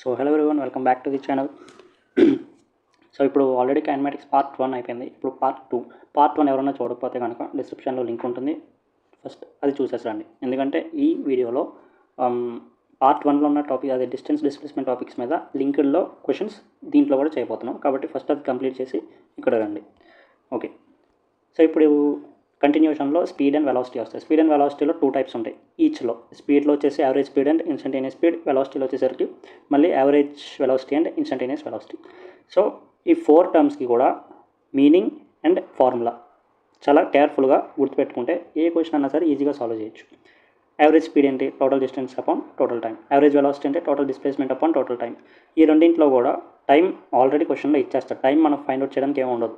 So hello everyone, welcome back to the channel. So ఇప్పుడు already kinematics part 1 అయిపోయింది. ఇప్పుడు part 1 ఎవరైనా చూడకపోతే కనుక డిస్క్రిప్షన్లో లింక్ ఉంటుంది, ఫస్ట్ అది చూసేసండి. ఎందుకంటే ఈ వీడియోలో పార్ట్ 1లో ఉన్న టాపిక్, అదే డిస్టెన్స్ డిస్ప్లేస్మెంట్ టాపిక్స్ మీద లింక్డ్లో క్వశ్చన్స్ దీంట్లో కూడా చేయబోతున్నాం. కాబట్టి ఫస్ట్ అది కంప్లీట్ చేసి ఇక్కడ రండి. ఓకే, సో ఇప్పుడు కంటిన్యూషన్లో స్పీడ్ అండ్ వెలాసిటీ వస్తాయి. స్పీడ్ అండ్ వెలాసిటీలో 2 టైప్స్ ఉంటాయి ఈచ్లో. స్పీడ్లో వచ్చేసి average speed and instantaneous speed, వెలాసిటీలో వచ్చేసరికి మళ్ళీ average velocity and instantaneous velocity. So ఈ 4 టర్మ్స్కి కూడా మీనింగ్ అండ్ ఫార్ములా చాలా కేర్ఫుల్గా గుర్తుపెట్టుకుంటే ఏ క్వశ్చన్ అన్నా సరే ఈజీగా సాల్వ్ చేయొచ్చు. యావరేజ్ స్పీడ్ ఏంటి? Total distance upon total time. Average velocity అంటే total displacement upon total time. ఈ రెండింటిలో కూడా టైం ఆల్రెడీ క్వశ్చన్లో ఇచ్చేస్తారు. టైం మనం ఫైండ్ అవుట్ చేయడానికి ఏమి ఉండదు.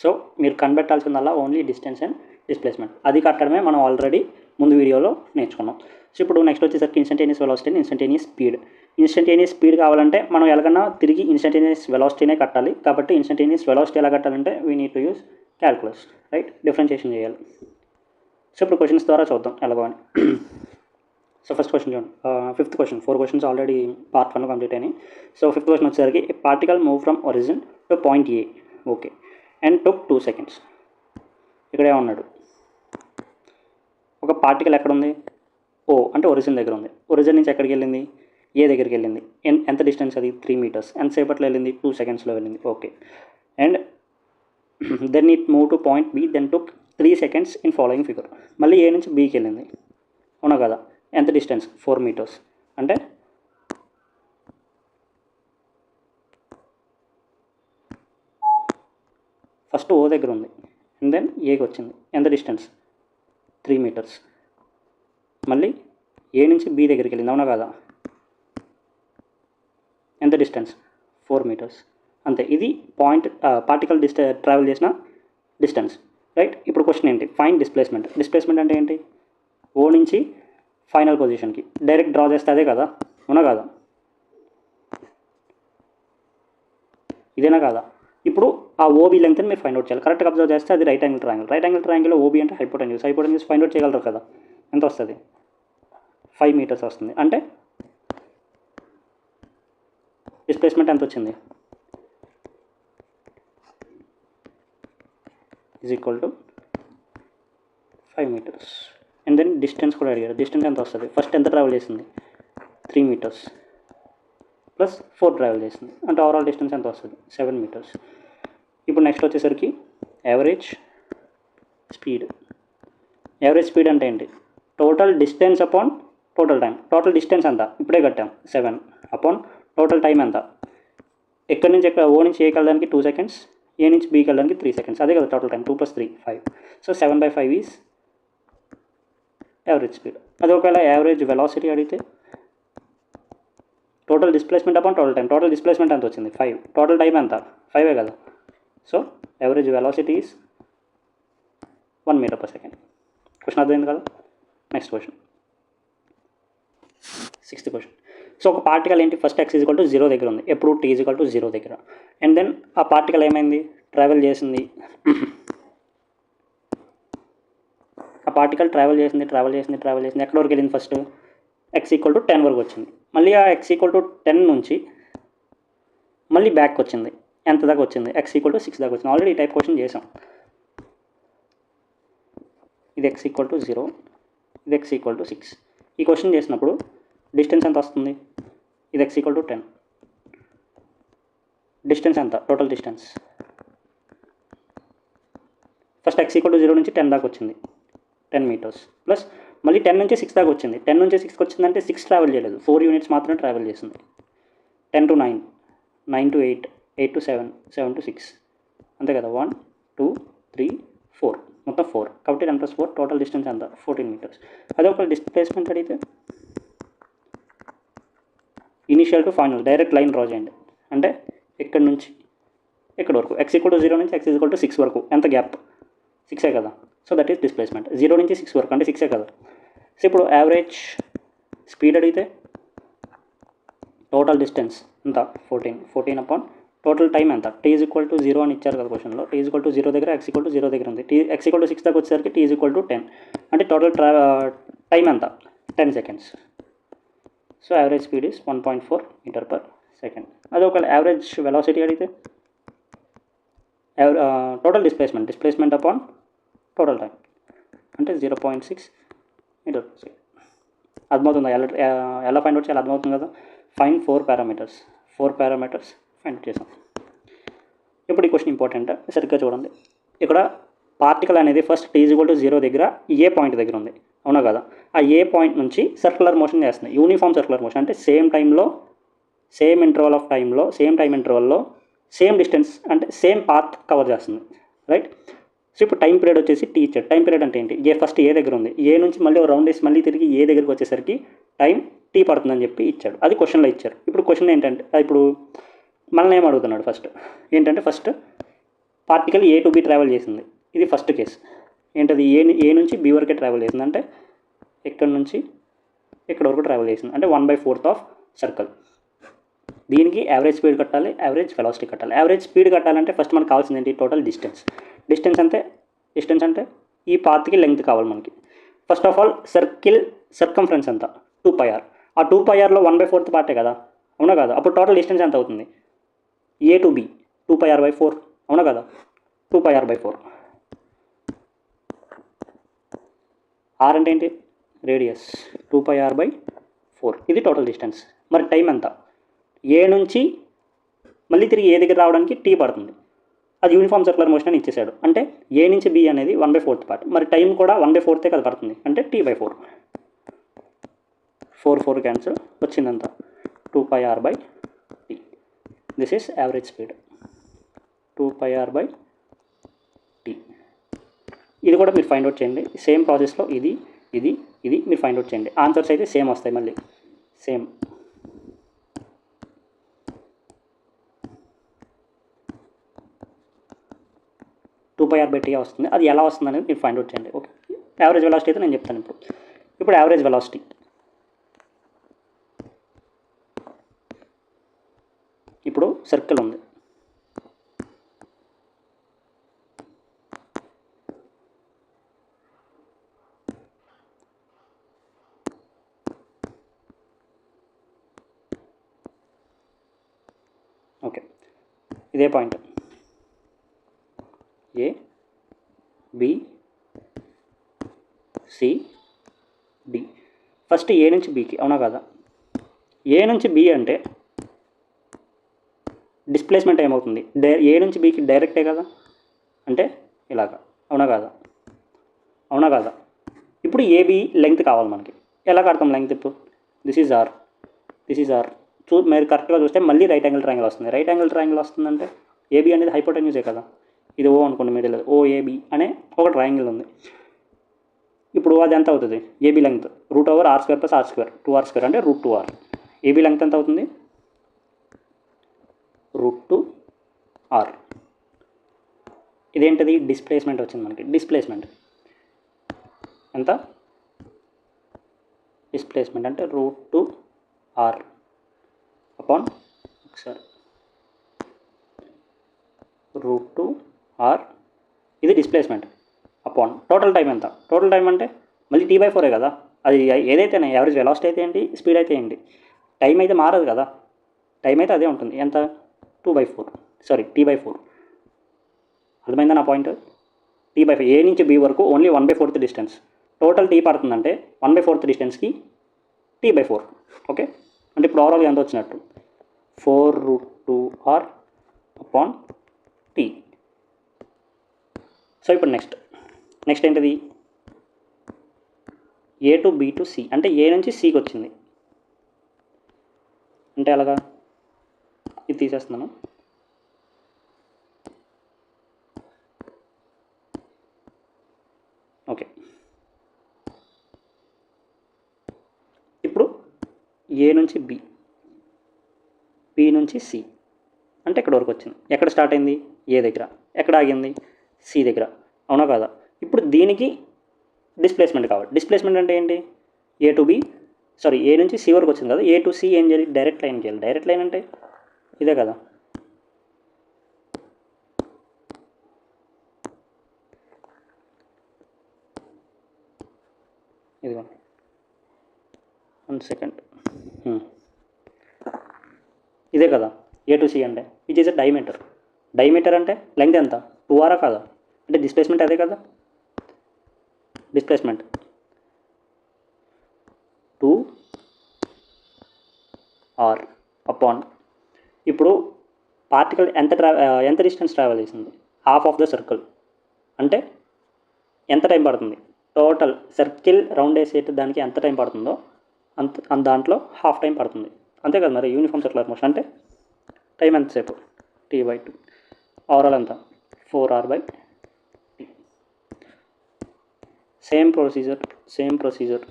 సో మీరు కనిపెట్టాల్సిందల్లా ఓన్లీ డిస్టెన్స్ అండ్ డిస్ప్లేస్మెంట్. అది కట్టడమే మనం ఆల్రెడీ ముందు వీడియోలో నేర్చుకున్నాం. సో ఇప్పుడు నెక్స్ట్ వచ్చేసరికి instantaneous velocity and instantaneous speed. Instantaneous speed కావాలంటే మనం ఎలాగన్నా తిరిగి ఇన్స్టంటేనియస్ వెలాసిటీనే కట్టాలి. కాబట్టి ఇన్స్టంటేనియస్ వెలాసిటీ ఎలా కట్టాలంటే we need to use calculus, right? Differentiation చేయాలి. సో ఇప్పుడు క్వశ్చన్స్ ద్వారా చూద్దాం ఎలాగో అని. సో ఫస్ట్ క్వశ్చన్ చూడండి, 5th question. 4 questions already part 1 complete అయినాయి. సో 5th క్వశ్చన్ వచ్చేసరికి a particle move from origin to point A, okay, and took 2 seconds. ఇక్కడే ఉన్నాడు. ఒక పార్టికల్ ఎక్కడ ఉంది? ఓ అంటే ఒరిజిన్ దగ్గర ఉంది. ఒరిజిన్ నుంచి ఎక్కడికి వెళ్ళింది? ఏ దగ్గరికి వెళ్ళింది. ఎంత డిస్టెన్స్ అది? 3 meters. ఎంతసేపట్లో వెళ్ళింది? 2 secondsలో వెళ్ళింది. Okay, and then it move to point B, then took 3 seconds in following figure. మళ్ళీ ఏ నుంచి బీకి వెళ్ళింది, అవునా కదా? ఎంత డిస్టెన్స్? 4 meters. అంటే ఫస్ట్ ఓ దగ్గర ఉంది అండ్ దెన్ ఏకి వచ్చింది. ఎంత డిస్టెన్స్? 3 meters. మళ్ళీ ఏ నుంచి బి దగ్గరికి వెళ్ళింది, అవునా కదా? ఎంత డిస్టెన్స్? 4 meters. అంతే. ఇది పార్టికల్ ట్రావెల్ చేసిన డిస్టెన్స్, రైట్? ఇప్పుడు క్వశ్చన్ ఏంటి? Find displacement. డిస్ప్లేస్మెంట్ అంటే ఏంటి? ఓ నుంచి ఫైనల్ పొజిషన్కి డైరెక్ట్ డ్రా చేస్తే అదే కదా, అవునా కదా? ఇదేనా కదా? ఇప్పుడు ఆ ఓబీ లెంగ్త్ని మీరు ఫైండ్ అవుట్ చేయాలి. కరెక్ట్గా అబ్జర్వ్ చేస్తే అది right angle triangle. Right angle ట్రయాంగిల్లో ఓబీ అంటే హైపోటెన్యూస్ ఫైండ్ అవుట్ చేయగలరు కదా? ఎంత వస్తుంది? 5 meters వస్తుంది. అంటే డిస్ప్లేస్మెంట్ ఎంత వచ్చింది? Is equal to 5 meters. And then distance కూడా అడిగారు. డిస్టెన్స్ ఎంత వస్తుంది? ఫస్ట్ ఎంత ట్రావెల్ చేసింది? 3 meters ప్లస్ 4 ట్రావెల్ చేసింది. అంటే ఓవరాల్ డిస్టెన్స్ ఎంత వస్తుంది? 7 meters. ఇప్పుడు నెక్స్ట్ వచ్చేసరికి యావరేజ్ స్పీడ్. యావరేజ్ స్పీడ్ అంటే ఏంటి? Total distance upon total time. Total distance ఎంత? ఇప్పుడే కట్టాం, 7 అపాన్ టోటల్ టైం ఎంత? ఎక్కడి నుంచి ఓ నుంచి ఏకి వెళ్ళడానికి 2 seconds, ఏ నుంచి బీకి వెళ్ళడానికి 3 seconds. అదే కదా total time. 2 + 3 5. So 7/5 is average speed. అది ఒకవేళ యావరేజ్ వెలాసిటీ అడిగితే total displacement upon total time. Total displacement ఎంత వచ్చింది? 5. టోటల్ టైం ఎంత? 5 కదా? So average velocity is 1 meter/second. Question అర్థమైంది కదా? Next question, 6th question. So ఒక పార్టికల్ ఏంటి? ఫస్ట్ x = 0 దగ్గర ఉంది. ఎప్పుడు? t = 0 దగ్గర. అండ్ దెన్ ఆ పార్టికల్ ఏమైంది? ట్రావెల్ చేసింది. ఆ పార్టికల్ ట్రావెల్ చేసింది. ఎక్కడి వరకు వెళ్ళింది? ఫస్ట్ x = 10 వరకు వచ్చింది. మళ్ళీ ఆ x = 10 నుంచి మళ్ళీ బ్యాక్ వచ్చింది. ఎంత దాకా వచ్చింది? x = 6 దాకా వచ్చింది. ఆల్రెడీ ఈ టైప్ క్వశ్చన్ చేసాం. ఇది x = 0, ఇది x = 6. ఈ క్వశ్చన్ చేసినప్పుడు డిస్టెన్స్ ఎంత వస్తుంది? ఇది x = 10. డిస్టెన్స్ ఎంత? టోటల్ డిస్టెన్స్ ఫస్ట్ x = 0 నుంచి 10 దాకా వచ్చింది, 10 meters. ప్లస్ మళ్ళీ 10 నుంచి 6 దాకా వచ్చింది. 10 నుంచి 6కి వచ్చిందంటే 6 ట్రావెల్ చేయలేదు, 4 units మాత్రమే ట్రావెల్ చేసింది. 10 to 9, 9 to 8, 8 to 7, 7 to 6. అంతే కదా? 1 2 3 4, మొత్తం 4. కాబట్టి 10 + 4 టోటల్ డిస్టెన్స్ ఎంత? 14 meters. అదే ఒక డిస్ప్లేస్మెంట్ అడిగితే initial to final direct line draw చేయండి. అంటే ఎక్కడి నుంచి ఎక్కడి వరకు? x = 0 నుంచి x = 6 వరకు ఎంత గ్యాప్? 6 కదా? So that is displacement. 0 నుంచి 6 వరకు అంటే 6 కదా? సో ఇప్పుడు యావరేజ్ స్పీడ్ అడిగితే టోటల్ డిస్టెన్స్ ఎంత? 14 అపాన్ టోటల్ టైం ఎంత? t = 0 అని ఇచ్చారు కదా క్వశ్చన్లో. t = 0 దగ్గర, x = 0 దగ్గర ఉంది. x = 6 దాకా వచ్చేసరికి t = 10. అంటే టోటల్ టైం ఎంత? 10 seconds. So average speed is 1.4 meter per second. అదే ఒక యావరేజ్ వెలాసిటీ అడిగితే total displacement upon total time అంటే 0.6 మీటర్ పర్ సెకండ్. అర్థమవుతుందా? ఎలా ఫైండ్ అవుట్ చేయాలి అర్థమవుతుంది కదా. ఫైండ్ 4 పారామీటర్స్ ఫైండ్ అవుట్ చేసాం. ఇప్పుడు ఈ క్వశ్చన్ ఇంపార్టెంట్, సరిగ్గా చూడండి. ఇక్కడ పార్టికల్ అనేది ఫస్ట్ t=0 దగ్గర ఏ పాయింట్ దగ్గర ఉంది, అవునా కదా. ఆ ఏ పాయింట్ నుంచి సర్క్యులర్ మోషన్ చేస్తుంది, యూనిఫామ్ సర్క్యులర్ మోషన్. అంటే సేమ్ టైం ఇంటర్వల్లో సేమ్ డిస్టెన్స్ అంటే సేమ్ పాత్ కవర్ చేస్తుంది, రైట్. సో ఇప్పుడు టైం పీరియడ్ వచ్చేసి టీ ఇచ్చాడు. టైం పీరియడ్ అంటే ఏంటి, ఫస్ట్ ఏ దగ్గర ఉంది, ఏ నుంచి మళ్ళీ రౌండ్ వేసి మళ్ళీ తిరిగి ఏ దగ్గరికి వచ్చేసరికి టైం టీ పడుతుందని చెప్పి ఇచ్చాడు. అది క్వశ్చన్లో ఇచ్చారు. ఇప్పుడు క్వశ్చన్ ఏంటంటే, ఇప్పుడు మనల్ని ఏం అడుగుతున్నాడు, first particle A to B travel చేసింది. ఇది ఫస్ట్ కేసు. ఏంటది, ఏ నుంచి బి వరకే ట్రావెల్ చేసింది. అంటే ఇక్కడ నుంచి ఇక్కడ వరకు ట్రావెల్ చేసింది, అంటే 1/4 ఆఫ్ సర్కిల్. దీనికి యావరేజ్ స్పీడ్ కట్టాలి, యావరేజ్ వెలాసిటీ కట్టాలి. యావరేజ్ స్పీడ్ కట్టాలంటే ఫస్ట్ మనకు కావాల్సింది ఏంటి, టోటల్ డిస్టెన్స్ అంటే ఈ పాత్కి లెంగ్త్ కావాలి మనకి. ఫస్ట్ ఆఫ్ ఆల్ సర్కంఫరెన్స్ ఎంత, 2πr. ఆ 2πrలో 1/4 పార్టే కదా, అవునా కదా. అప్పుడు టోటల్ డిస్టెన్స్ ఎంత అవుతుంది, ఏ టు బి 2πr/4, అవునా కదా. 2πr/4. ఆర్ అంటే ఏంటి, రేడియస్, 2πr/4. ఇది టోటల్ డిస్టెన్స్. మరి టైం ఎంత, ఏ నుంచి మళ్ళీ తిరిగి ఏ దగ్గర రావడానికి టీ పడుతుంది. అది యూనిఫామ్ సర్క్యులర్ మోషన్ అని ఇచ్చేసాడు. అంటే ఏ నుంచి బి అనేది 1/4 పార్ట్. మరి టైం కూడా 1/4 కదా పడుతుంది, అంటే t/4. 4 క్యాన్సిల్, వచ్చిందంత 2πr/t. This is average speed, 2πr/t. ఇది కూడా మీరు ఫైండ్ అవుట్ చేయండి. సేమ్ ప్రాసెస్లో ఇది మీరు ఫైండ్ అవుట్ చేయండి. ఆన్సర్స్ అయితే సేమ్ వస్తాయి, మళ్ళీ same. Two pi r by t వస్తుంది. అది ఎలా వస్తుంది అనేది మీరు ఫైండ్ అవుట్ చేయండి. ఓకే, యావరేజ్ వెలాసిటీ అయితే నేను చెప్తాను ఇప్పుడు యావరేజ్ వెలాసిటీ. ఇప్పుడు సర్కిల్ ఉంది, ఓకే. ఇదే point A B C D. First A నుంచి బికి, అవునా కదా. ఏ నుంచి బి అంటే డిస్ప్లేస్మెంట్ ఏమవుతుంది, ఏ నుంచి బికి డైరెక్టే కదా, అంటే ఇలాగా, అవునా కాదా. ఇప్పుడు ఏబి లెంగ్త్ కావాలి మనకి. ఎలా కడతాం లెంగ్త్ ఇప్పుడు, దిస్ ఈజ్ ఆర్ మీరు కరెక్ట్గా చూస్తే మళ్ళీ రైట్ యాంగిల్ ట్రయాంగిల్ వస్తుంది. రైట్ యాంగిల్ ట్రయాంగిల్ వస్తుందంటే ఏబి అనేది హైపోటెన్యూసే కదా. ఇది ఓ అనుకోండి, మిడిల్ ఓఏబి అనే ఒక ట్రయాంగిల్ ఉంది. ఇప్పుడు అది ఎంత అవుతుంది, AB length √r² + r², 2r² అంటే √2r. ఏబి లెంగ్త్ ఎంత అవుతుంది, √2r. ఇదేంటిది, డిస్ప్లేస్మెంట్ వచ్చింది మనకి. డిస్ప్లేస్మెంట్ ఎంత, డిస్ప్లేస్మెంట్ అంటే √2r అపాన్ ఒకసారి √2r. ఇది డిస్ప్లేస్మెంట్ అపాన్ టోటల్ టైం ఎంత. టోటల్ టైం అంటే మళ్ళీ t/4 కదా. అది ఏదైతే యావరేజ్ వెలాసిటీ అయితే ఏంటి, స్పీడ్ అయితే ఏంటి, టైం అయితే మారదు కదా. టైం అయితే అదే ఉంటుంది. ఎంత, t/4. అర్థమైందా నా పాయింట్. t/4 ఏ నుంచి బి వరకు ఓన్లీ 1/4 డిస్టెన్స్. టోటల్ టీ పడుతుందంటే 1/4 డిస్టెన్స్కి t/4. ఓకే, అంటే ఇప్పుడు ఓవరాల్గా ఎంత వచ్చినట్టు, 4√2r అపాన్ టీ. సో ఇప్పుడు నెక్స్ట్ ఏంటిది, A to B to C. అంటే ఏ నుంచి సికి వచ్చింది, అంటే అలాగా ఇది తీసేస్తున్నాను. ఓకే, ఇప్పుడు ఏ నుంచి బి నుంచి సి అంటే ఇక్కడ వరకు వచ్చింది. ఎక్కడ స్టార్ట్ అయింది, ఏ దగ్గర. ఎక్కడ ఆగింది, సి దగ్గర, అవునా కాదా. ఇప్పుడు దీనికి డిస్ప్లేస్మెంట్ కావాలి. డిస్ప్లేస్మెంట్ అంటే ఏంటి, ఏ నుంచి సి వరకు వచ్చింది కదా. ఏ టు సి ఏం చేయాలి, డైరెక్ట్ లైన్ చేయాలి. డైరెక్ట్ లైన్ అంటే ఇదే కదా. ఇదిగో 1 సెకండ్. ఇదే కదా ఏ టు సి అంటే, which is a diameter. Diameter అంటే లెంగ్త్ ఎంత, 2r కాదా, అంటే డిస్ప్లేస్మెంట్ అదే కదా, డిస్ప్లేస్మెంట్ 2r అపాన్. ఇప్పుడు పార్టికల్ ఎంత డిస్టెన్స్ ట్రావెల్ చేసింది, హాఫ్ ఆఫ్ ద సర్కిల్, అంటే ఎంత టైం పడుతుంది, టోటల్ సర్కిల్ రౌండ్ వేసేట దానికి ఎంత టైం పడుతుందో అంత దాంట్లో హాఫ్ టైం పడుతుంది, అంతే కదా మరి. యూనిఫామ్ సర్క్యులర్ మోషన్ అంటే టైం ఎంతసేపు, t/2. ఓవరాల్ ఎంత, 4r/t. Same procedure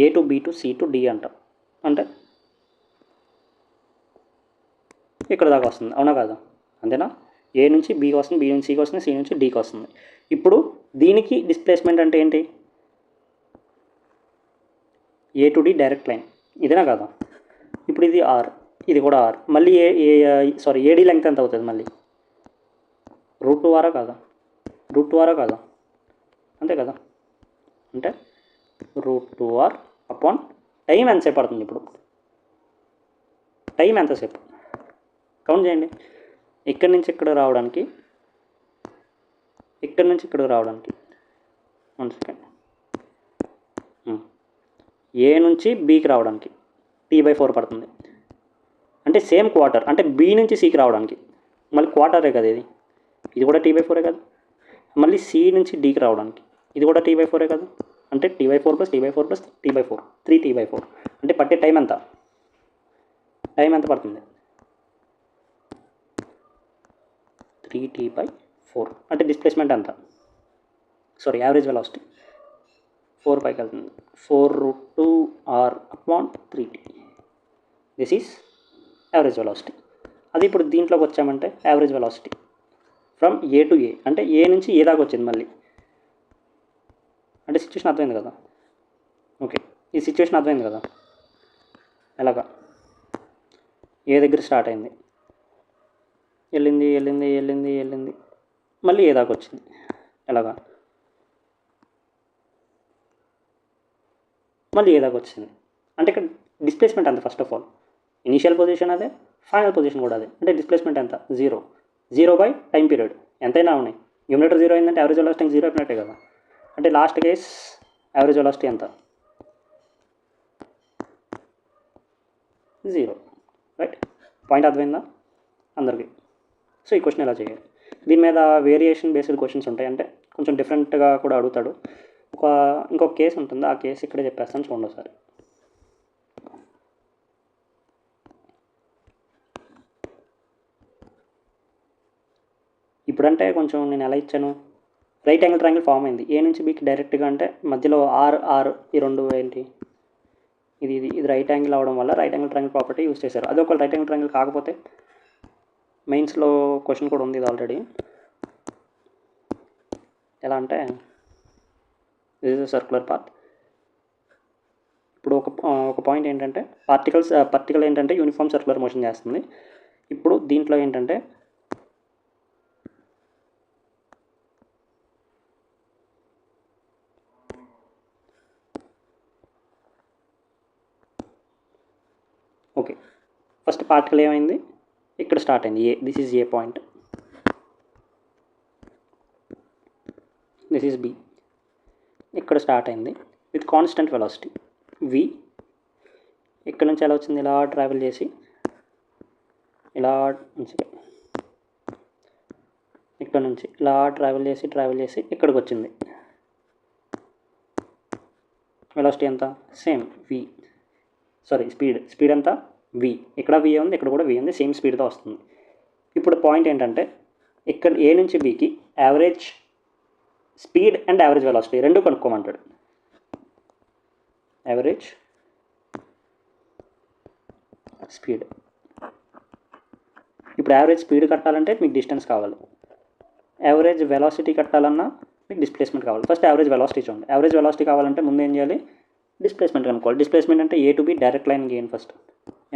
A to B to C to D అంటాం, అంటే ఇక్కడ దాకా వస్తుంది, అవునా కాదా, అంతేనా. ఏ నుంచి బీకి వస్తుంది, బి నుంచి సికి వస్తుంది, సి నుంచి డీకి వస్తుంది. ఇప్పుడు దీనికి డిస్ప్లేస్మెంట్ అంటే ఏంటి, A to D direct line, ఇదేనా కాదా. ఇప్పుడు ఇది ఆర్, ఇది కూడా ఆర్, మళ్ళీ ఏడీ లెంగ్త్ ఎంత అవుతుంది మళ్ళీ, √2r కాదా, √2r కాదా, అంతే కదా. అంటే √2r అపాన్ టైం ఎంతసేపు పడుతుంది, ఇప్పుడు టైం ఎంతసేపు కౌంట్ చేయండి. ఇక్కడి నుంచి ఇక్కడ రావడానికి, ఇక్కడి నుంచి ఇక్కడికి రావడానికి 1 సెకండ్, ఏ నుంచి బీకి రావడానికి t/4 పడుతుంది. అంటే సేమ్ క్వార్టర్, అంటే బి నుంచి సికి రావడానికి మళ్ళీ క్వార్టరే కదా ఇది కూడా t/4 కదా. మళ్ళీ సి నుంచి డీకి రావడానికి ఇది కూడా t/4 కదా. అంటే t/4 + t/4 + t/4 3t/4. అంటే పట్టే టైం ఎంత పడుతుంది, 3t/4. అంటే డిస్ప్లేస్మెంట్ ఎంత, యావరేజ్ వెలాసిటీ 4 పైకి వెళ్తుంది, 4√2r upon 3t. This is average velocity. అది ఇప్పుడు దీంట్లోకి వచ్చామంటే average velocity from A to A, అంటే ఏ నుంచి ఏ దాకా వచ్చింది మళ్ళీ. అంటే సిచ్యువేషన్ అర్థమైంది కదా. ఓకే, ఈ సిచ్యువేషన్ అర్థమైంది కదా. ఎలాగా, ఏ దగ్గర స్టార్ట్ అయింది, వెళ్ళింది మళ్ళీ ఏ దాకా వచ్చింది, ఎలాగా మళ్ళీ ఏ దాకా వచ్చింది. అంటే ఇక్కడ డిస్ప్లేస్మెంట్ ఎంత, first of all initial position అదే, ఫైనల్ పొజిషన్ కూడా అదే. అంటే డిస్ప్లేస్మెంట్ ఎంత, 0 బై టైం పీరియడ్ ఎంతైనా ఉన్నాయి. న్యూమినేటర్ 0 అయిందంటే యావరేజ్ వెలాసిటీ 0 అయిపోయినట్టే కదా. అంటే లాస్ట్ కేస్ యావరేజ్ వెలాసిటీ ఎంత, 0. రైట్, పాయింట్ అర్థమైందా అందరికీ. సో ఈ క్వశ్చన్ ఎలా చేయాలి, దీని మీద వేరియేషన్ బేస్డ్ క్వశ్చన్స్ ఉంటాయి, అంటే కొంచెం డిఫరెంట్గా కూడా అడుగుతాడు. ఇంకొక కేసు ఉంటుంది, ఆ కేసు ఇక్కడే చెప్పేస్తాను చూడండి ఒకసారి. ఇప్పుడంటే కొంచెం నేను ఎలా ఇచ్చాను, రైట్ యాంగిల్ ట్రయాంగిల్ ఫామ్ అయింది ఏ నుంచి బీకి డైరెక్ట్గా, అంటే మధ్యలో ఆర్ ఈ రెండు ఏంటి, ఇది రైట్ యాంగిల్ అవడం వల్ల right angle triangle property use చేశారు. అది ఒక రైట్ యాంగిల్ ట్రయాంగిల్ కాకపోతే మెయిన్స్లో క్వశ్చన్ కూడా ఉంది ఇది ఆల్రెడీ. ఎలా అంటే దిస్ ఇస్ సర్క్యులర్ పాత్. ఇప్పుడు ఒక పాయింట్ ఏంటంటే పార్టికల్ ఏంటంటే యూనిఫామ్ సర్క్యులర్ మోషన్ చేస్తుంది. ఇప్పుడు దీంట్లో ఏంటంటే ఓకే, ఫస్ట్ పార్టికల్ ఏమైంది, ఇక్కడ స్టార్ట్ అయింది A, this is A point, this is B, ఇక్కడ స్టార్ట్ అయింది విత్ కాన్స్టెంట్ వెలాసిటీ v. ఇక్కడ నుంచి ఎలా వచ్చింది, ఇలా ట్రావెల్ చేసి ఇలా, ఇక్కడ నుంచి ఇలా ట్రావెల్ చేసి ఇక్కడికి వచ్చింది. వెలాసిటీ ఎంత, సేమ్ v, స్పీడ్ ఎంత v, ఇక్కడ v ఉంది, ఇక్కడ కూడా v ఉంది, సేమ్ స్పీడ్తో వస్తుంది. ఇప్పుడు పాయింట్ ఏంటంటే ఇక్కడ ఏ నుంచి bకి average speed and average velocity రెండు కనుక్కోమంటాడు. యావరేజ్ స్పీడ్, ఇప్పుడు యావరేజ్ స్పీడ్ కట్టాలంటే మీకు డిస్టెన్స్ కావాలి, యావరేజ్ వెలాసిటీ కట్టాలన్నా మీకు డిస్ప్లేస్మెంట్ కావాలి. ఫస్ట్ యావరేజ్ వెలాసిటీ చూడండి. యావరేజ్ వెలాసిటీ కావాలంటే ముందు ఏం చేయాలి, డిస్ప్లేస్మెంట్ కనుక్కోవాలి. డిస్ప్లేస్మెంట్ అంటే A to B direct line gain. First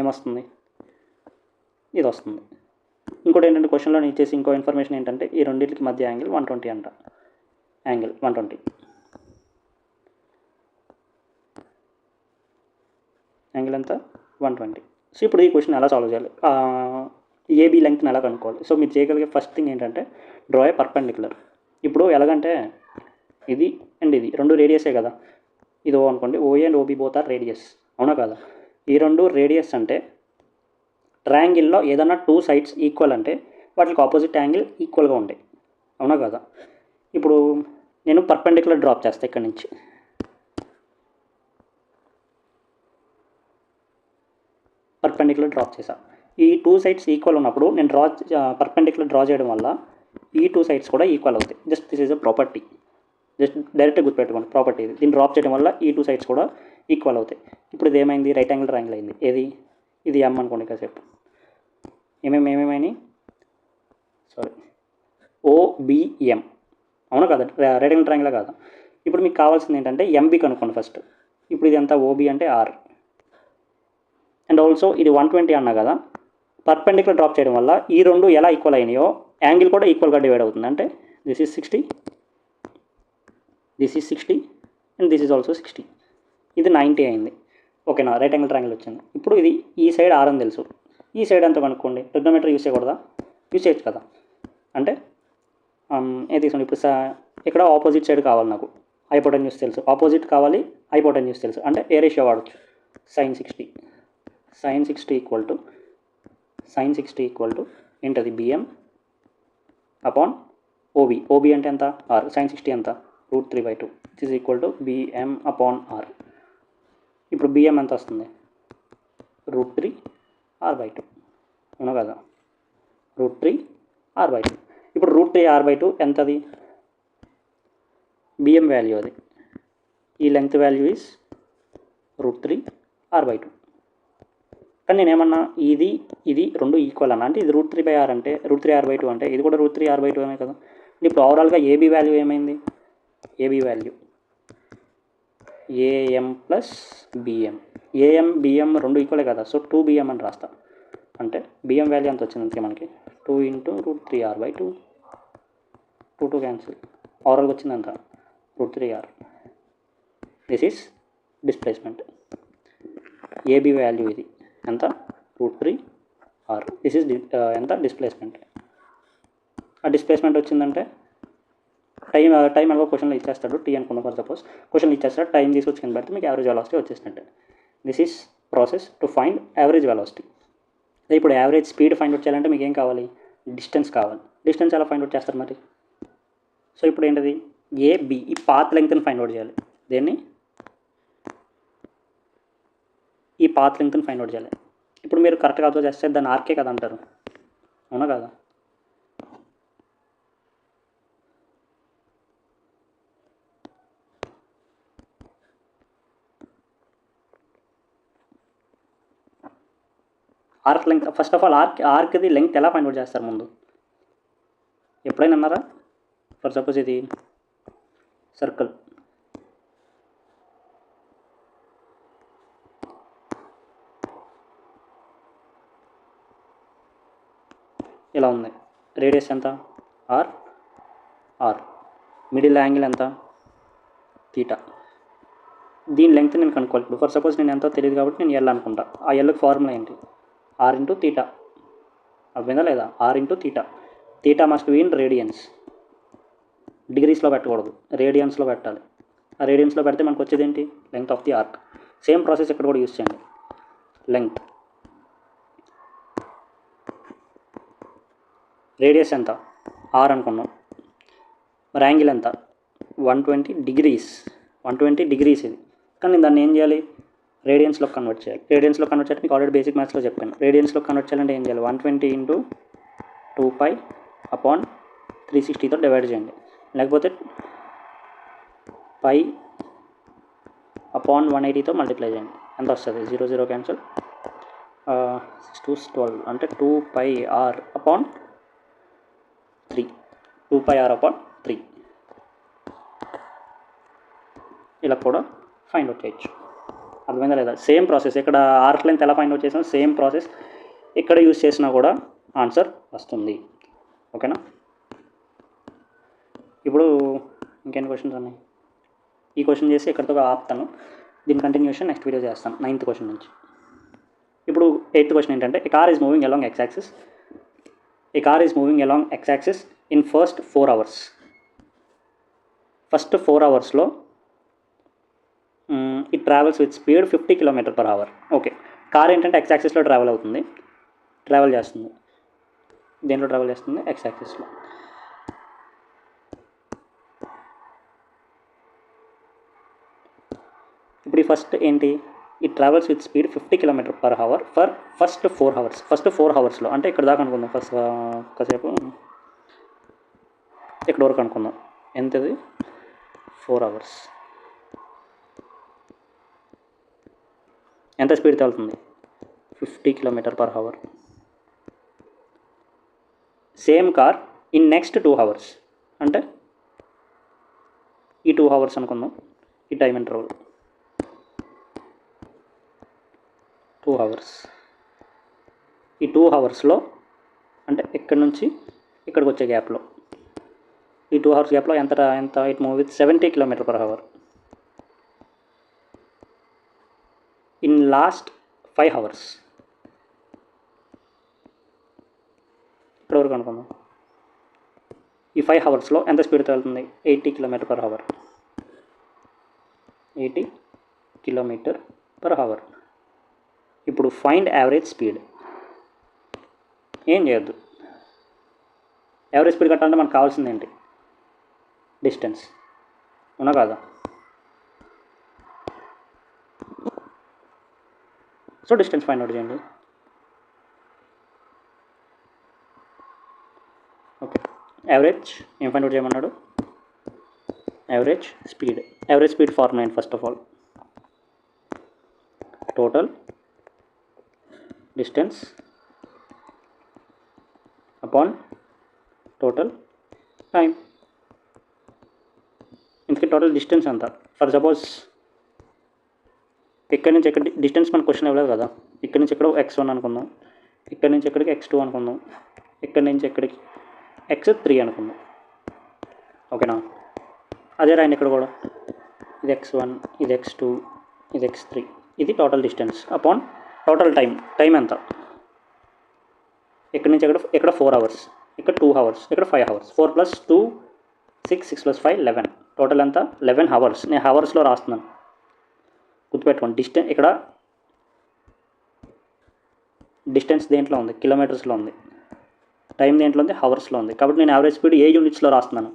ఏమొస్తుంది, ఇది వస్తుంది. ఇంకోటి ఏంటంటే క్వశ్చన్లో ఇచ్చేసి ఇంకో ఇన్ఫర్మేషన్ ఏంటంటే ఈ రెండింటికి మధ్య యాంగిల్ 120 అంట, యాంగిల్ 120. యాంగిల్ ఎంత 120. సో ఇప్పుడు ఈ క్వశ్చన్ ఎలా సాల్వ్ చేయాలి, ఏబీ లెంగ్త్ని ఎలా కనుక్కోవాలి. సో మీరు చేయగలిగే ఫస్ట్ థింగ్ ఏంటంటే డ్రా ఏ పర్పెండిక్యులర్. ఇప్పుడు ఎలాగంటే ఇది అండ్ ఇది రెండు రేడియసే కదా, ఇది ఓ అనుకోండి, OA and OB both are radius, అవునా కదా. ఈ రెండు రేడియస్ అంటే ట్రయాంగిల్లో ఏదన్నా టూ సైడ్స్ ఈక్వల్ అంటే వాటికి ఆపోజిట్ యాంగిల్ ఈక్వల్గా ఉంటాయి, అవునా కదా. ఇప్పుడు నేను పర్పెండిక్యులర్ డ్రాప్ చేస్తాను ఇక్కడ నుంచి. పర్పెండిక్యులర్ డ్రాప్ చేసా. ఈ టూ సైడ్స్ ఈక్వల్ ఉన్నప్పుడు నేను పర్పెండిక్యులర్ డ్రా చేయడం వల్ల ఈ టూ సైడ్స్ కూడా ఈక్వల్ అవుతాయి. Just this is a property, just డైరెక్ట్గా గుర్తుపెట్టుకోండి ప్రాపర్టీ ఇది. దీన్ని డ్రాప్ చేయడం వల్ల ఈ టూ సైడ్స్ కూడా ఈక్వల్ అవుతాయి. ఇప్పుడు ఇది ఏమైంది, రైట్ యాంగిల్ ట్రయాంగిల్ అయింది. ఏది, ఇది ఎం అనుకోండి కాసేపు. ఏమేమైనాయి, సారీ, ఓబిఎం, అవునా కదా, రైట్ యాంగిల్ ట్రయాంగిల్ కాదు. ఇప్పుడు మీకు కావాల్సింది ఏంటంటే ఎంబీ కనుక్కోండి ఫస్ట్. ఇప్పుడు ఇది ఎంత, ఓబీ అంటే ఆర్, అండ్ ఆల్సో ఇది 120 అన్నా కదా. పర్పెండిక్యులర్ డ్రాప్ చేయడం వల్ల ఈ రెండు ఎలా ఈక్వల్ అయినాయో యాంగిల్ కూడా ఈక్వల్గా డివైడ్ అవుతుంది. అంటే this is 60, this is 60 and this is also 60. ఇది 90 అయింది, ఓకేనా, రైట్ యాంగిల్ ట్రయాంగిల్ వచ్చింది. ఇప్పుడు ఇది ఈ సైడ్ ఆర్ అని తెలుసు, ఈ సైడ్ ఎంత కనుక్కోండి. ట్రిగ్నోమెట్రీ యూస్ చేయకూడదా, యూస్ చేయొచ్చు కదా. అంటే ఏ తీసుకోండి, ఇప్పుడు ఇక్కడ ఆపోజిట్ సైడ్ కావాలి నాకు, హైపోటెన్యూస్ తెలుసు, ఆపోజిట్ కావాలి హైపోటెన్యూస్ తెలుసు, అంటే ఏ రేషియో వాడచ్చు, sin 60. sin 60 ఈక్వల్ టు ఏంటది, బిఎం అపాన్ ఓబీ. ఓబీ అంటే ఎంత, ఆర్. sin 60 ఎంత, √3/2. It is equal to BM upon R. ఇప్పుడు బిఎం ఎంత వస్తుంది, √3r/2, అవునా కదా, √3r/2. ఇప్పుడు √3r/2 ఎంతది, బిఎం వాల్యూ అది. ఈ లెంగ్త్ వాల్యూ ఈజ్ √3r/2. కానీ నేనేమన్నా ఇది రెండు ఈక్వల్ అన్న, అంటే ఇది √3/r అంటే √3r/2 అంటే ఇది కూడా √3r/2 అనే కదా. ఇప్పుడు ఓవరాల్గా ఏబీ వాల్యూ ఏమైంది, AB value AM plus BM. AM BM రెండు ఈక్వలే కదా, సో 2బిఎం అని రాస్తా. అంటే బిఎం వాల్యూ ఎంత వచ్చింది అంతే మనకి, 2 × √3r/2, 2 క్యాన్సిల్, ఓవరాల్గా వచ్చింది అంత √3r. This is displacement. AB value ఇది ఎంత, √3r. దిస్ ఈజ్ ఎంత, డిస్ప్లేస్మెంట్. ఆ డిస్ప్లేస్మెంట్ వచ్చిందంటే టైం ఎలాగో క్వశ్చన్లో ఇచ్చేస్తాడు, టీ అనుకున్నాం ఫర్ సపోజ్, క్వశ్చన్లో ఇచ్చేస్తాడు, టైం తీసుకొచ్చి కింద పెడితే మీకు యావరేజ్ వెలాసిటీ వచ్చేసినట్టే. This is process to find average velocity. ఇప్పుడు యావరేజ్ స్పీడ్ ఫైండ్ అవుట్ చేయాలంటే మీకు ఏం కావాలి, డిస్టెన్స్ కావాలి. డిస్టెన్స్ ఎలా ఫైండ్ అవుట్ చేస్తారు మరి. సో ఇప్పుడు ఏంటది, ఏబి, ఈ పాత్ లెంగ్త్ని ఫైండ్ అవుట్ చేయాలి. దేన్ని, ఈ పాత్ లెంగ్త్ని ఫైండ్ అవుట్ చేయాలి. ఇప్పుడు మీరు కరెక్ట్గా అర్థం చేస్తే దాన్ని ఆర్కే కదా అంటారు, అవునా కదా. Arc length, first of all ఆర్క్ది లెంగ్త్ ఎలా ఫైండ్ అవుట్ చేస్తారు ముందు, ఎప్పుడైనా అన్నారా. ఫర్ సపోజ్ ఇది సర్కిల్, ఇలా ఉంది, రేడియస్ ఎంత, ఆర్, మిడిల్ యాంగిల్ ఎంత, తీటా. దీని లెంగ్త్ నేను కనుక్కోవాలి. ఇప్పుడు ఫర్ సపోజ్ నేను ఎంతో తెలియదు కాబట్టి నేను ఎల్ అనుకుంటా. ఆ ఎల్కి ఫార్ములా ఏంటి, ఆర్ ఇంటూ తీటా, అర్థమైందా లేదా, R into theta. Theta must be in radians, డిగ్రీస్లో పెట్టకూడదు, రేడియన్స్లో పెట్టాలి. ఆ రేడియన్స్లో పెడితే మనకు వచ్చేది ఏంటి, length of the arc. Same process ఇక్కడ కూడా యూస్ చేయండి. లెంగ్త్, రేడియస్ ఎంత, ఆర్ అనుకున్నాం, మరి యాంగిల్ ఎంత, 120 డిగ్రీస్. 120 డిగ్రీస్ ఇది. కానీ నేను దాన్ని ఏం చేయాలి, రేడియన్స్లో కన్వర్ట్ చేయాలి. రేడియన్స్లో కన్వర్ట్ చేయాలి, మీకు ఆల్రెడీ బేసిక్ మ్యాథ్స్లో చెప్పాను. రేడియన్స్లో కన్వర్ట్ చేయాలంటే ఏం చేయాలి, 120 × 2π/360తో డివైడ్ చేయండి, లేకపోతే π/180తో మల్టిప్లై చేయండి. ఎంత వస్తుంది, 0 0 క్యాన్సల్, 6 2 12 అంటే 2πr/3, 2πr/3. ఇలా కూడా ఫైండ్ అవుట్ చేయొచ్చు. అర్థమైందా లేదా. సేమ్ ప్రాసెస్ ఇక్కడ ఆర్క్ లెంగ్త్ ఎలా ఫైండ్ అవుట్ చేసినా సేమ్ ప్రాసెస్ ఇక్కడ యూస్ చేసినా కూడా ఆన్సర్ వస్తుంది, ఓకేనా. ఇప్పుడు ఇంకేం క్వశ్చన్స్ ఉన్నాయి, ఈ క్వశ్చన్ చేసి ఇక్కడితో ఆపుతాను. దీని కంటిన్యూషన్ నెక్స్ట్ వీడియో చేస్తాను 9th క్వశ్చన్ నుంచి. ఇప్పుడు 8th క్వశ్చన్ ఏంటంటే a car is moving along X axis. A car is moving along X axis in first 4 hours. First 4 hours it travels with speed 50 km/h. Okay, car ఏంటంటే X యాక్సిస్లో travel చేస్తుంది. దేంట్లో travel చేస్తుంది? X యాక్సిస్లో. ఇప్పుడు ఈ first ఏంటి? It travels with speed 50 km/h for first 4 hours. First 4 hours అంటే ఇక్కడ దాకా అనుకుందాం. ఫస్ట్ కాసేపు ఇక్కడ వరకు అనుకుందాం. ఎంతది? 4 hours. ఎంత స్పీడ్ వెళ్తుంది? 50 km/h. Same car in next 2 hours అంటే ఈ 2 hours అనుకుందాం. ఈ టైం ఇంటర్వల్ 2 hours. ఈ 2 hours అంటే ఇక్కడి నుంచి ఇక్కడికి వచ్చే గ్యాప్లో, ఈ 2 hours గ్యాప్లో ఎంత it move with 70 km/h. In last 5 hours ఇక్కడ వరకు అనుకుందాం. ఈ 5 hours ఎంత స్పీడ్తో వెళ్తుంది? 80 km/h. 80 km/h. ఇప్పుడు ఫైండ్ యావరేజ్ స్పీడ్. ఏం చేయొద్దు. యావరేజ్ స్పీడ్ కట్టాలంటే మనకు కావాల్సింది ఏంటి? డిస్టెన్స్. అవునా కాదా? సో డిస్టెన్స్ ఫైండ్ అవుట్ చేయండి. ఓకే, యావరేజ్ ఏం ఫైండ్ అవుట్ చేయమన్నాడు? యావరేజ్ స్పీడ్ ఫార్ములా ఏంటి? First of all total distance upon total time. ఇందుకే టోటల్ డిస్టెన్స్ ఎంత? ఫర్ సపోజ్ ఇక్కడి నుంచి ఎక్కడ డిస్టెన్స్ మన క్వశ్చన్ ఇవ్వలేదు కదా. ఇక్కడి నుంచి ఎక్కడ x1 అనుకుందాం, ఇక్కడి నుంచి ఎక్కడికి x2 అనుకుందాం, ఇక్కడి నుంచి ఎక్కడికి x3 అనుకుందాం. ఓకేనా? అదే రాయండి ఇక్కడ కూడా. ఇది x1, ఇది x2, ఇది x3. ఇది total distance upon total time ఎంత? ఇక్కడి నుంచి ఎక్కడ 4 hours, ఇక్కడ 2 hours, ఇక్కడ 5 hours. 4 + 2 6, 6 + 5 11. టోటల్ ఎంత? 11 hours. నేను హవర్స్లో రాస్తున్నాను, గుర్తుపెట్టుకోండి. ఇక్కడ డిస్టెన్స్ దేంట్లో ఉంది? కిలోమీటర్స్లో ఉంది. టైం దేంట్లో ఉంది? హవర్స్లో ఉంది. కాబట్టి నేను యావరేజ్ స్పీడ్ ఏ యూనిట్స్లో రాస్తున్నాను?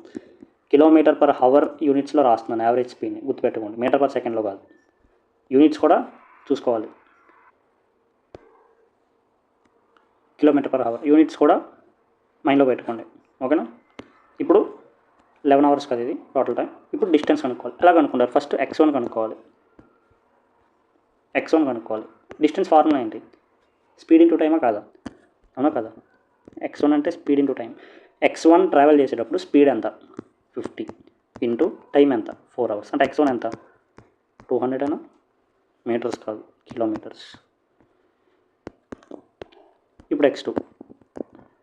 km/h యూనిట్స్లో రాస్తున్నాను యావరేజ్ స్పీడ్ని. గుర్తుపెట్టుకోండి, m/s కాదు. యూనిట్స్ కూడా చూసుకోవాలి. km/h యూనిట్స్ కూడా మైండ్లో పెట్టుకోండి. ఓకేనా? ఇప్పుడు 11 hours కదా ఇది టోటల్ టైం. ఇప్పుడు డిస్టెన్స్ కనుక్కోవాలి. ఎలా కనుక్కుంటారు? ఫస్ట్ x1 కనుక్కోవాలి. డిస్టెన్స్ ఫార్ములా ఏంటి? స్పీడ్ ఇంటూ టైమా కాదా? అవునా కదా? x1 అంటే speed into time. x1 travel చేసేటప్పుడు స్పీడ్ ఎంత? 50 ఇంటూ టైం ఎంత? 4 hours. అంటే x1 ఎంత? 200 అనా? మీటర్స్ కాదు, కిలోమీటర్స్. ఇప్పుడు x2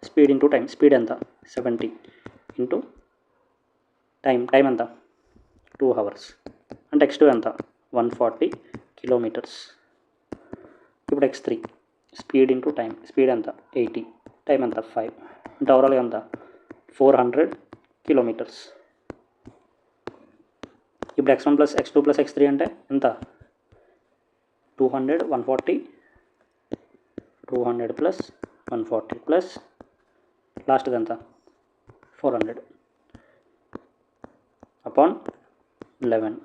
speed into time. Speed ఎంత? 70 ఇంటూ టైం ఎంత? 2 hours. అంటే x2 ఎంత? 140 kilometers. ఇప్పుడు x3 speed into time. Speed ఎంత? 80. టైం ఎంత? 5. అంటే ఓవరాల్గా ఎంత? 400 kilometers. ఇప్పుడు x1 + x2 + x3 అంటే ఎంత? 200, 140, 200 + 140 ప్లస్ లాస్ట్ది ఎంత? 400 అపాన్ 11.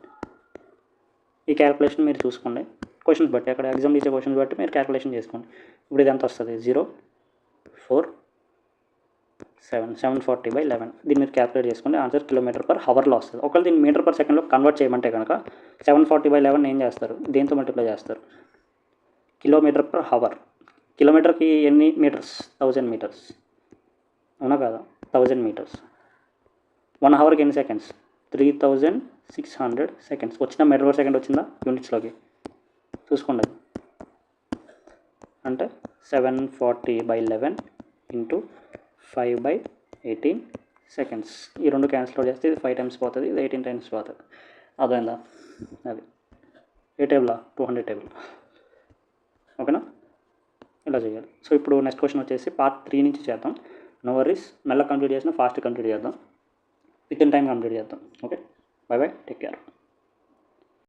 ఈ క్యాలిక్యులేషన్ మీరు చూసుకోండి. క్వశ్చన్స్ బట్టి, అక్కడ ఎగ్జామ్ ఇచ్చే క్వశ్చన్స్ బట్టి మీరు క్యాలిక్యులేషన్ చేసుకోండి. ఇప్పుడు ఇది ఎంత వస్తుంది? 0.4740/11. దీన్ని మీరు క్యాలిక్యులేట్ చేసుకోండి. ఆన్సర్ km/hలో వస్తుంది. ఒకవేళ దీన్ని m/s కన్వర్ట్ చేయమంటే కనుక 740/11 ఏం చేస్తారు? దేంతో మల్టిప్లై చేస్తారు? km/h. కిలోమీటర్కి ఎన్ని మీటర్స్? 1000 meters. అవునా కదా? 1000 meters. 1 hourకి ఎన్ని సెకండ్స్? 3600 seconds. వచ్చిన m/s వచ్చిందా యూనిట్స్లోకి? చూసుకోండి. అంటే 740/11 ఇంటూ 5/18 seconds. ఈ రెండు క్యాన్సిల్ చేస్తే ఇది 5 times పోతుంది, ఇది 18 times పోతుంది. అదైందా? అది ఏ టేబుల్ 200 టేబుల్. ఓకేనా, ఇలా చేయాలి. సో ఇప్పుడు నెక్స్ట్ క్వశ్చన్ వచ్చేసి పార్ట్ 3 నుంచి చేద్దాం. నో వరీస్, మెల్ల కంప్లీట్ చేసిన ఫాస్ట్ కంప్లీట్ చేద్దాం, విత్ ఇన్ టైం కంప్లీట్ చేద్దాం. Okay, by by, take care.